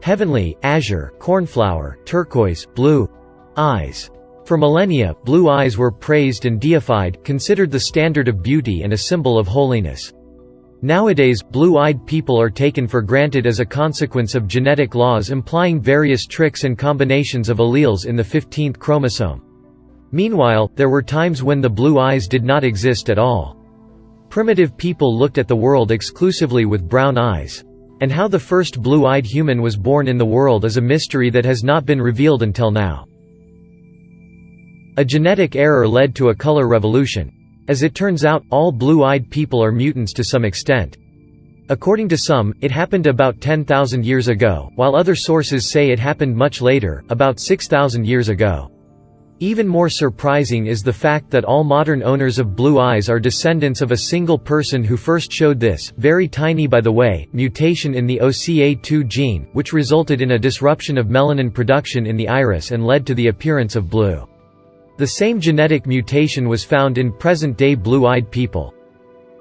heavenly, azure, cornflower, turquoise, blue eyes. For millennia, blue eyes were praised and deified, considered the standard of beauty and a symbol of holiness. Nowadays, blue-eyed people are taken for granted as a consequence of genetic laws implying various tricks and combinations of alleles in the 15th chromosome. Meanwhile, there were times when the blue eyes did not exist at all. Primitive people looked at the world exclusively with brown eyes. And how the first blue-eyed human was born in the world is a mystery that has not been revealed until now. A genetic error led to a color revolution. As it turns out, all blue-eyed people are mutants to some extent. According to some, it happened about 10,000 years ago, while other sources say it happened much later, about 6,000 years ago. Even more surprising is the fact that all modern owners of blue eyes are descendants of a single person who first showed this, very tiny by the way, mutation in the OCA2 gene, which resulted in a disruption of melanin production in the iris and led to the appearance of blue. The same genetic mutation was found in present-day blue-eyed people.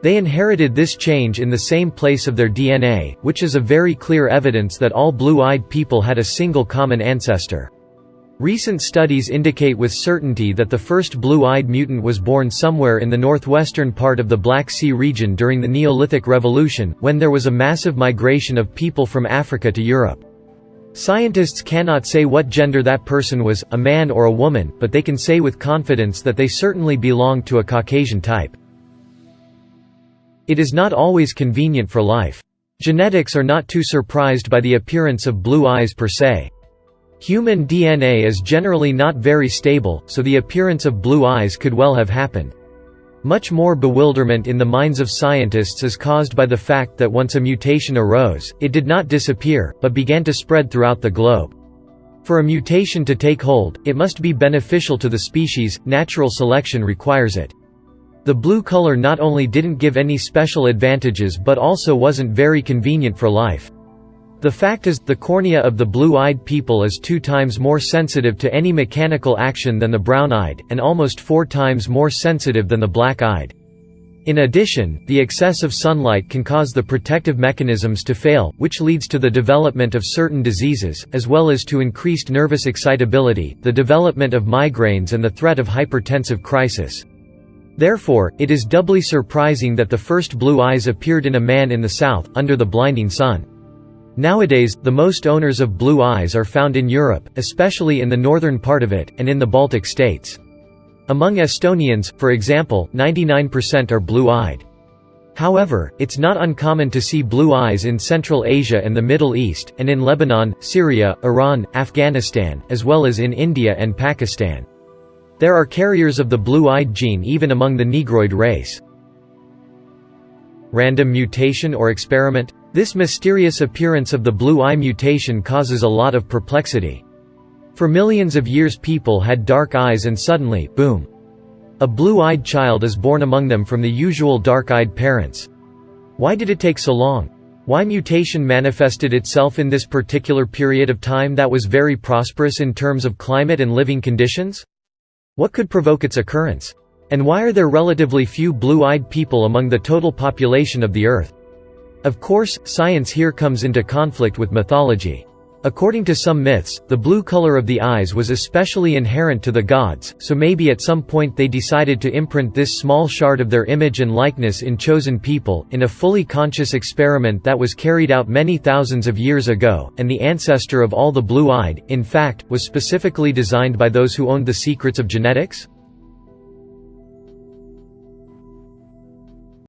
They inherited this change in the same place of their DNA, which is a very clear evidence that all blue-eyed people had a single common ancestor. Recent studies indicate with certainty that the first blue-eyed mutant was born somewhere in the northwestern part of the Black Sea region during the Neolithic Revolution, when there was a massive migration of people from Africa to Europe. Scientists cannot say what gender that person was, a man or a woman, but they can say with confidence that they certainly belonged to a Caucasian type. It is not always convenient for life. Genetics are not too surprised by the appearance of blue eyes per se. Human DNA is generally not very stable, so the appearance of blue eyes could well have happened. Much more bewilderment in the minds of scientists is caused by the fact that once a mutation arose, it did not disappear, but began to spread throughout the globe. For a mutation to take hold, it must be beneficial to the species, natural selection requires it. The blue color not only didn't give any special advantages but also wasn't very convenient for life. The fact is, the cornea of the blue-eyed people is 2 times more sensitive to any mechanical action than the brown-eyed, and almost 4 times more sensitive than the black-eyed. In addition, the excess of sunlight can cause the protective mechanisms to fail, which leads to the development of certain diseases, as well as to increased nervous excitability, the development of migraines and the threat of hypertensive crisis. Therefore, it is doubly surprising that the first blue eyes appeared in a man in the south, under the blinding sun. Nowadays, the most owners of blue eyes are found in Europe, especially in the northern part of it, and in the Baltic states. Among Estonians, for example, 99% are blue-eyed. However, it's not uncommon to see blue eyes in Central Asia and the Middle East, and in Lebanon, Syria, Iran, Afghanistan, as well as in India and Pakistan. There are carriers of the blue-eyed gene even among the Negroid race. Random mutation or experiment? This mysterious appearance of the blue eye mutation causes a lot of perplexity. For millions of years people had dark eyes and suddenly, boom! A blue-eyed child is born among them from the usual dark-eyed parents. Why did it take so long? Why mutation manifested itself in this particular period of time that was very prosperous in terms of climate and living conditions? What could provoke its occurrence? And why are there relatively few blue-eyed people among the total population of the Earth? Of course, science here comes into conflict with mythology. According to some myths, the blue color of the eyes was especially inherent to the gods, so maybe at some point they decided to imprint this small shard of their image and likeness in chosen people, in a fully conscious experiment that was carried out many thousands of years ago, and the ancestor of all the blue-eyed, in fact, was specifically designed by those who owned the secrets of genetics?